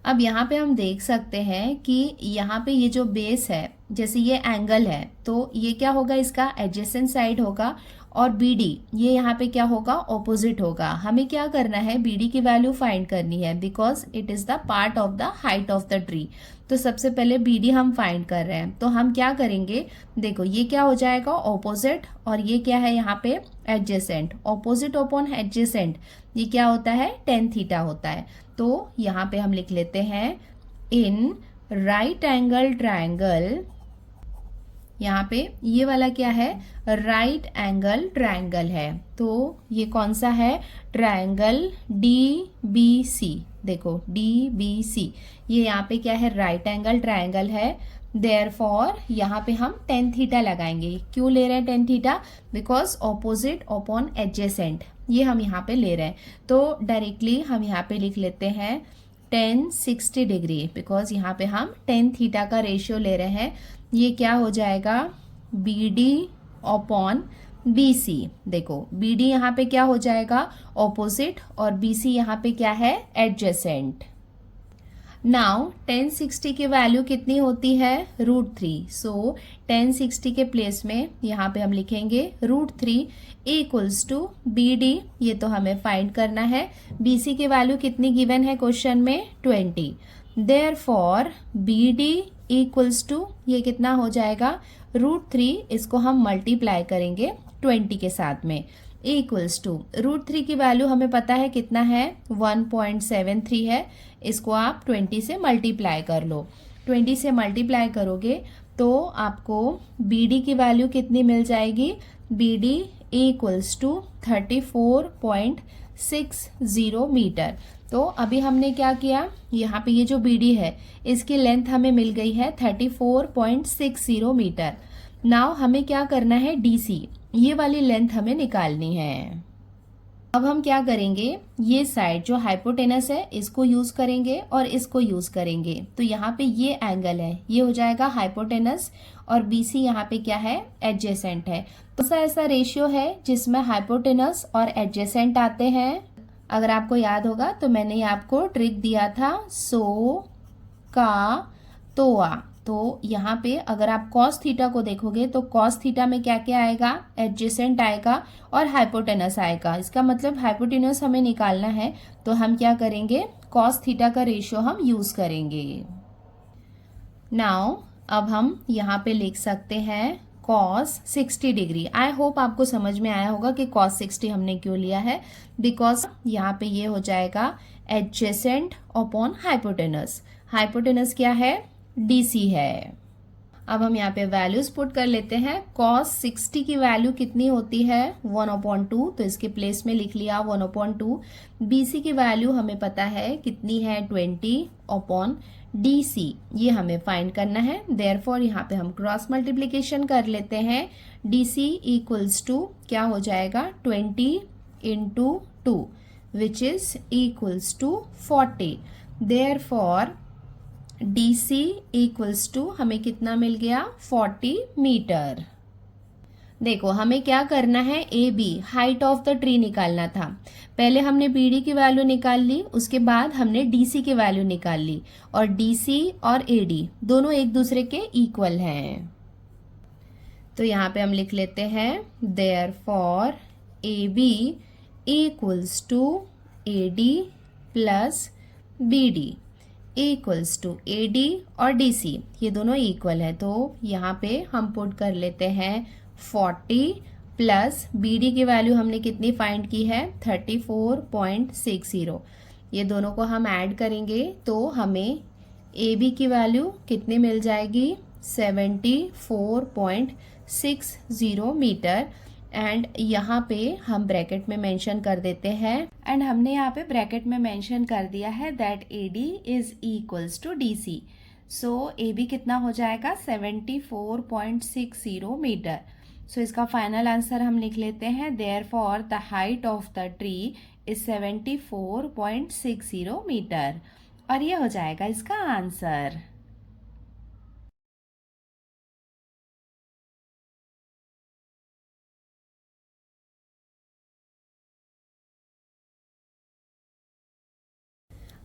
S1: अब यहाँ पे हम देख सकते हैं कि यहाँ पे ये जो बेस है, जैसे ये एंगल है तो ये क्या होगा, इसका एडजेसेंट साइड होगा, और BD ये यहाँ पे क्या होगा, ऑपोजिट होगा। हमें क्या करना है, BD की वैल्यू फाइंड करनी है because it is the part of the height of the tree. तो सबसे पहले BD हम फाइंड कर रहे हैं, तो हम क्या करेंगे, देखो ये क्या हो जाएगा, ऑपोजिट, और ये क्या है यहाँ पे एडजेसेंट। ऑपोजिट अपॉन एडजेसेंट ये क्या होता है, tan थीटा होता है। तो यहाँ पे हम लिख लेते हैं इन राइट एंगल ट्रायंगल, यहाँ पे ये वाला क्या है, राइट एंगल ट्रायंगल है, तो ये कौन सा है, ट्रायंगल DBC। देखो DBC ये यहाँ पे क्या है, राइट एंगल ट्रायंगल है। देयरफॉर यहाँ पे हम tan थीटा लगाएंगे। क्यों ले रहे हैं tan theta, because opposite upon adjacent ये हम यहाँ पे ले रहे हैं। तो डायरेक्टली हम यहाँ पे लिख लेते हैं tan 60 डिग्री, बिकॉज यहाँ पे हम tan थीटा का रेशियो ले रहे हैं। ये क्या हो जाएगा, BD अपॉन BC। देखो BD यहाँ पे क्या हो जाएगा, ऑपोजिट, और BC यहाँ पे क्या है, एडजेसेंट। नाउ tan 60 की वैल्यू कितनी होती है, √3। सो tan 60 के प्लेस में यहाँ पे हम लिखेंगे √3 इक्वल्स टू BD, ये तो हमें फाइंड करना है। BC की वैल्यू कितनी गिवन है क्वेश्चन में, 20। देयरफॉर BD इक्वल्स टू ये कितना हो जाएगा, √3, इसको हम मल्टीप्लाई करेंगे 20 के साथ में, इक्वल्स टू √3 की वैल्यू हमें पता है कितना है, 1.73 है। इसको आप 20 से मल्टीप्लाई कर लो। 20 से मल्टीप्लाई करोगे तो आपको BD की वैल्यू कितनी मिल जाएगी, BD इक्वल्स टू 34.60 मीटर। तो अभी हमने क्या किया, यहाँ पे ये जो BD है इसकी लेंथ हमें मिल गई है 34.60 मीटर। नाउ हमें क्या करना है, DC ये वाली लेंथ हमें निकालनी है। अब हम क्या करेंगे, ये साइड जो हाइपोटेनस है इसको यूज करेंगे और इसको यूज करेंगे। तो यहाँ पे ये एंगल है, ये हो जाएगा हाइपोटेनस और बीसी यहाँ पे क्या है, एडजेसेंट है। तो ऐसा रेशियो है जिसमें हाइपोटेनस और एडजेसेंट आते हैं। अगर आपको याद होगा तो मैंने ये आपको ट्रिक दिया था, सो का तोआ। तो यहाँ पे अगर आप कॉस थीटा को देखोगे तो कॉस थीटा में क्या क्या आएगा, एडजेसेंट आएगा और हाइपोटेनस आएगा। इसका मतलब हाइपोटेनस हमें निकालना है तो हम क्या करेंगे, कॉस थीटा का रेशियो हम यूज करेंगे। नाउ अब हम यहाँ पे लिख सकते हैं कॉस 60 डिग्री। आई होप आपको समझ में आया होगा कि कॉस 60 हमने क्यों लिया है, बिकॉज यहाँ पे ये हो जाएगा एडजेसेंट अपॉन हाइपोटेनस। हाइपोटेनस क्या है, डीसी है। अब हम यहाँ पे वैल्यूज पुट कर लेते हैं। cos 60 की वैल्यू कितनी होती है, 1/2, तो इसके प्लेस में लिख लिया 1/2। BC की वैल्यू हमें पता है कितनी है, 20/DC, ये हमें फाइंड करना है। देयरफॉर यहाँ पे हम क्रॉस मल्टीप्लीकेशन कर लेते हैं। DC इक्वल्स टू क्या हो जाएगा, 20 × 2 which is equals to 40। Therefore DC equals to हमें कितना मिल गया, 40 मीटर। देखो हमें क्या करना है, AB height of the tree निकालना था। पहले हमने BD की वैल्यू निकाल ली, उसके बाद हमने DC की वैल्यू निकाल ली, और DC और AD दोनों एक दूसरे के इक्वल हैं। तो यहाँ पे हम लिख लेते हैं therefore AB equals to AD plus BD equals to AD और DC, ये दोनों इक्वल है। तो यहाँ पे हम पुट कर लेते हैं 40 प्लस BD की वैल्यू हमने कितनी फाइंड की है, 34.60। ये दोनों को हम ऐड करेंगे तो हमें AB की वैल्यू कितनी मिल जाएगी, 74.60 मीटर। एंड यहाँ पे हम ब्रैकेट में मेंशन कर देते हैं, एंड हमने यहाँ पे ब्रैकेट में मेंशन कर दिया है that AD is equals to DC। So AB कितना हो जाएगा, 74.60 मीटर। सो इसका फाइनल आंसर हम लिख लेते हैं, therefore the height of the tree is 74.60 metre, और ये हो जाएगा इसका आंसर।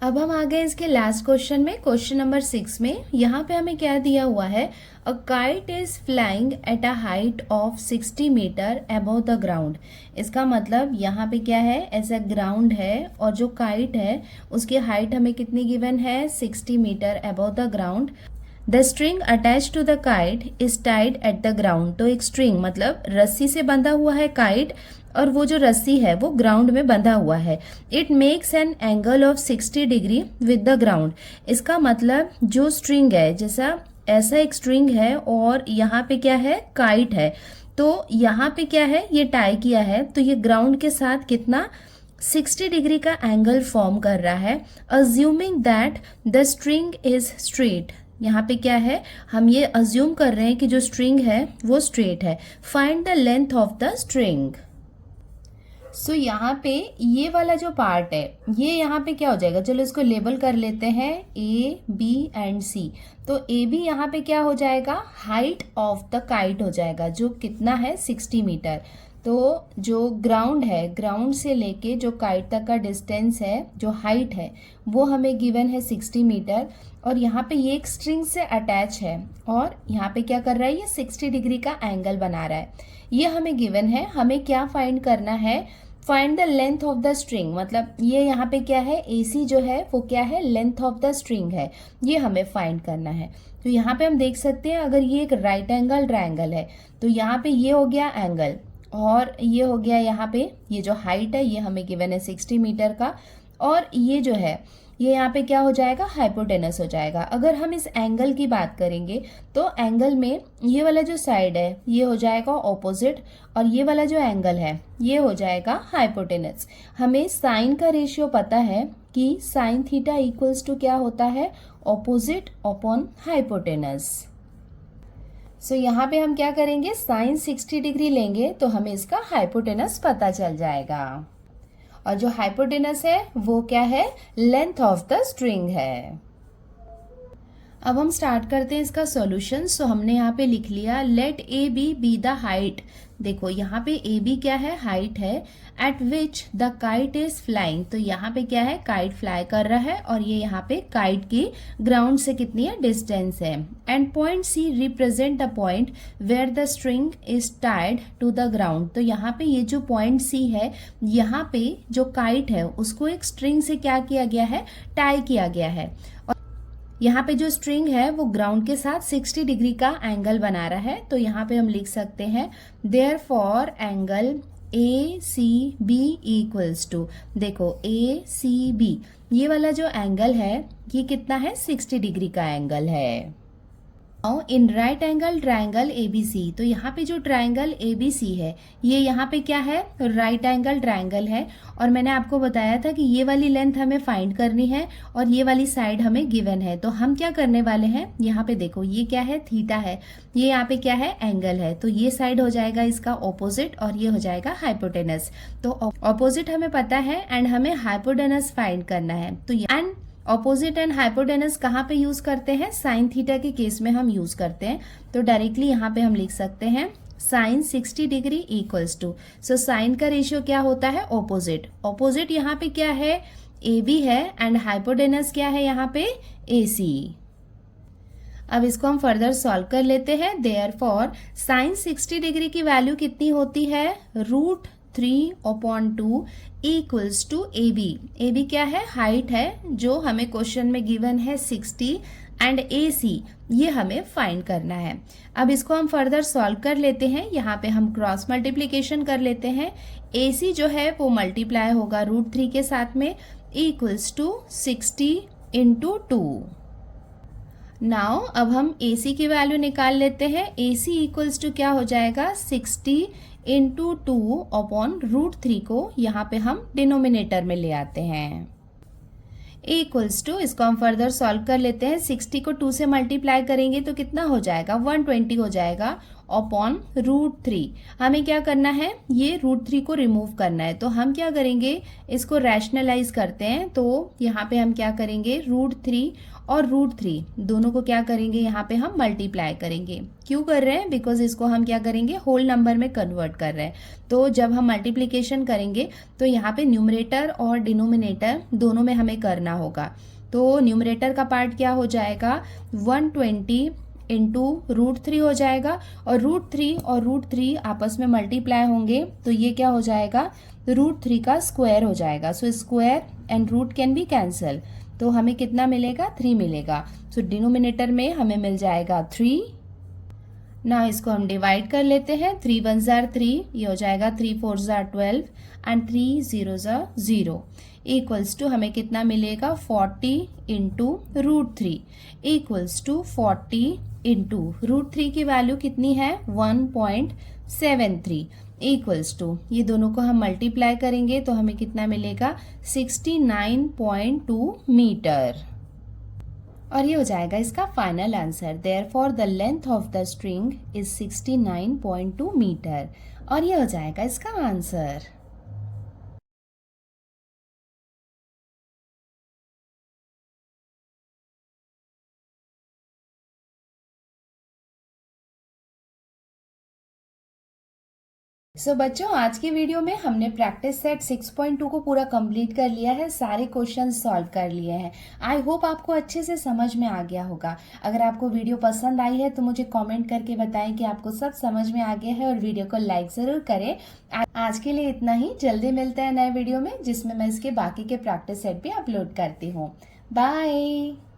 S1: अब हम आ गए इसके लास्ट क्वेश्चन में, क्वेश्चन नंबर 6 में। यहाँ पे हमें क्या दिया हुआ है, a kite is flying at a height of 60 metre above the ground. इसका मतलब यहाँ पे क्या है, ऐसा ग्राउंड है और जो काइट है उसकी हाइट हमें कितनी गिवन है, 60 metre above the ground. The string attach to the kite is tied at the ground. तो एक स्ट्रिंग मतलब रस्सी से बंधा हुआ है काइट, और वो जो रस्सी है वो ग्राउंड में बंधा हुआ है। It makes an angle of 60 degree with the ground. इसका मतलब जो स्ट्रिंग है, जैसा ऐसा एक स्ट्रिंग है और यहाँ पे क्या है, काइट है, तो यहाँ पे क्या है, ये टाई किया है, तो ये ग्राउंड के साथ कितना, 60 डिग्री का एंगल फॉर्म कर रहा है। Assuming that the string is straight. यहाँ पे क्या है, हम ये अज्यूम कर रहे हैं कि जो स्ट्रिंग है वो स्ट्रेट है। Find the length of the string. So यहाँ पे ये वाला जो पार्ट है, ये यहाँ पे क्या हो जाएगा, चलो इसको लेबल कर लेते हैं A, B एंड C। तो AB यहाँ पे क्या हो जाएगा, हाइट ऑफ द काइट हो जाएगा, जो कितना है, 60 मीटर। तो जो ग्राउंड है, ग्राउंड से लेके जो काइट तक का डिस्टेंस है, जो हाइट है, वो हमें गिवन है 60 मीटर। और यहाँ पे ये एक स्ट्रिंग से अटैच है और यहाँ पे क्या कर रहा है, ये 60 डिग्री का एंगल बना रहा है। ये हमें गिवन है। हमें क्या फाइंड करना है, find the length of the string. मतलब ये यहाँ पे क्या है, AC जो है वो क्या है, लेंथ ऑफ द स्ट्रिंग है, ये हमें फाइंड करना है। तो यहाँ पे हम देख सकते हैं, अगर ये एक राइट एंगल ट्रायंगल है तो यहाँ पे ये हो गया एंगल, और ये हो गया यहाँ पे, ये जो हाइट है ये हमें गिवन है 60 मीटर का, और ये जो है ये यहाँ पे क्या हो जाएगा, हाइपोटेनस हो जाएगा। अगर हम इस एंगल की बात करेंगे तो एंगल में ये वाला जो साइड है ये हो जाएगा ऑपोजिट, और ये वाला जो एंगल है ये हो जाएगा हाइपोटेनस। हमें साइन का रेशियो पता है कि साइन थीटा इक्वल्स टू क्या होता है, ऑपोजिट अपॉन हाइपोटेनस। सो यहाँ पे हम क्या करेंगे, साइन 60 डिग्री लेंगे तो हमें इसका हाइपोटेनस पता चल जाएगा। और जो हाइपोटेनस है वो क्या है, लेंथ ऑफ द स्ट्रिंग है। अब हम स्टार्ट करते हैं इसका सॉल्यूशन। सो हमने यहाँ पे लिख लिया let A B the height. देखो यहाँ पे ए बी क्या है, हाइट है, at which the kite is flying. तो यहाँ पे क्या है, काइट फ्लाई कर रहा है और ये यहाँ पे काइट की ग्राउंड से कितनी है, डिस्टेंस है। And point C represent the point where the string is tied to the ground. तो यहाँ पे ये जो पॉइंट सी है, यहाँ पे जो काइट है उसको एक स्ट्रिंग से क्या किया गया है, टाई किया गया है। यहाँ पे जो स्ट्रिंग है वो ग्राउंड के साथ 60 डिग्री का एंगल बना रहा है। तो यहाँ पे हम लिख सकते हैं therefore angle A C B equals to, देखो ए सी बी ये वाला जो एंगल है ये कितना है, 60 डिग्री का एंगल है। इन राइट एंगल ट्राइंगल एबीसी। तो यहाँ पे जो ट्राइंगल एबीसी है ये यहाँ पे क्या है, राइट एंगल ट्राइंगल है। और मैंने आपको बताया था कि ये वाली लेंथ हमें फाइंड करनी है और ये वाली साइड हमें गिवन है। तो हम क्या करने वाले हैं, यहाँ पे देखो ये क्या है, थीटा है, ये यहाँ पे क्या है, एंगल है। तो ये साइड हो जाएगा इसका ऑपोजिट और ये हो जाएगा हाइपोटेनस। तो ऑपोजिट हमें पता है एंड हमें हाइपोटेनस फाइंड करना है। तो एंड ऑपोजिट एंड हाइपोटेनस कहाँ पे यूज करते हैं, साइन थीटा के केस में हम यूज करते हैं। तो डायरेक्टली यहाँ पे हम लिख सकते हैं sine 60 degree equals to, so sine का रेशियो क्या होता है, ऑपोजिट। ऑपोजिट यहाँ पे क्या है, ए बी है एंड हाइपोटेनस क्या है यहाँ पे, ए सी। अब इसको हम फर्दर सॉल्व कर लेते हैं। देयरफॉर साइन 60 डिग्री की वैल्यू कितनी होती है, √3/2 equals to A B. A B क्या है, हाइट है जो हमें क्वेश्चन में गिवन है 60 एंड ए सी ये हमें फाइंड करना है। अब इसको हम फर्दर सॉल्व कर लेते हैं। यहाँ पे हम क्रॉस मल्टीप्लीकेशन कर लेते हैं। ए सी जो है वो मल्टीप्लाई होगा √3 के साथ में इक्वल्स टू 60 × 2। नाउ अब हम AC की वैल्यू निकाल लेते हैं। AC इक्वल्स टू क्या हो जाएगा, 60 × 2/√3 को यहाँ पे हम डिनोमिनेटर में ले आते हैं। इक्वल्स टू, इसको हम फर्दर सॉल्व कर लेते हैं। 60 को 2 से मल्टीप्लाई करेंगे तो कितना हो जाएगा, 120 हो जाएगा √3। हमें क्या करना है, ये √3 को रिमूव करना है। तो हम क्या करेंगे, इसको रैशनलाइज करते हैं। तो यहाँ पे हम क्या करेंगे, √3 और √3 दोनों को क्या करेंगे, यहाँ पे हम मल्टीप्लाई करेंगे। क्यों कर रहे हैं, बिकॉज इसको हम क्या करेंगे, होल नंबर में कन्वर्ट कर रहे हैं। तो जब हम मल्टीप्लीकेशन करेंगे तो यहाँ पे न्यूमरेटर और डिनोमिनेटर दोनों में हमें करना होगा। तो न्यूमरेटर का पार्ट क्या हो जाएगा, 120 × √3 हो जाएगा और √3 और √3 आपस में मल्टीप्लाई होंगे तो ये क्या हो जाएगा, √3 का स्क्वायर हो जाएगा। So square and root can be cancel. तो हमें कितना मिलेगा, 3 मिलेगा। सो डिनोमिनेटर में हमें मिल जाएगा 3। ना इसको हम डिवाइड कर लेते हैं। 3 × 1 = 3, ये हो जाएगा 3 × 4 = 12 एंड 3 0 = 0 इक्वल्स टू हमें कितना मिलेगा, 40 × √3 इक्वल्स टू 40 × √3 की वैल्यू कितनी है, 1.73 इक्वल्स टू, ये दोनों को हम मल्टीप्लाई करेंगे तो हमें कितना मिलेगा, 69.2 मीटर। और ये हो जाएगा इसका final answer. Therefore the length of the string is 69.2 metre. और ये हो जाएगा इसका आंसर। सो बच्चों, आज की वीडियो में हमने प्रैक्टिस सेट 6.2 को पूरा कंप्लीट कर लिया है, सारे क्वेश्चन सॉल्व कर लिए हैं। आई होप आपको अच्छे से समझ में आ गया होगा। अगर आपको वीडियो पसंद आई है तो मुझे कमेंट करके बताएं कि आपको सब समझ में आ गया है और वीडियो को लाइक ज़रूर करें। आज के लिए इतना ही, जल्दी मिलते हैं नए वीडियो में जिसमें मैं इसके बाकी के प्रैक्टिस सेट भी अपलोड करती हूँ। बाय।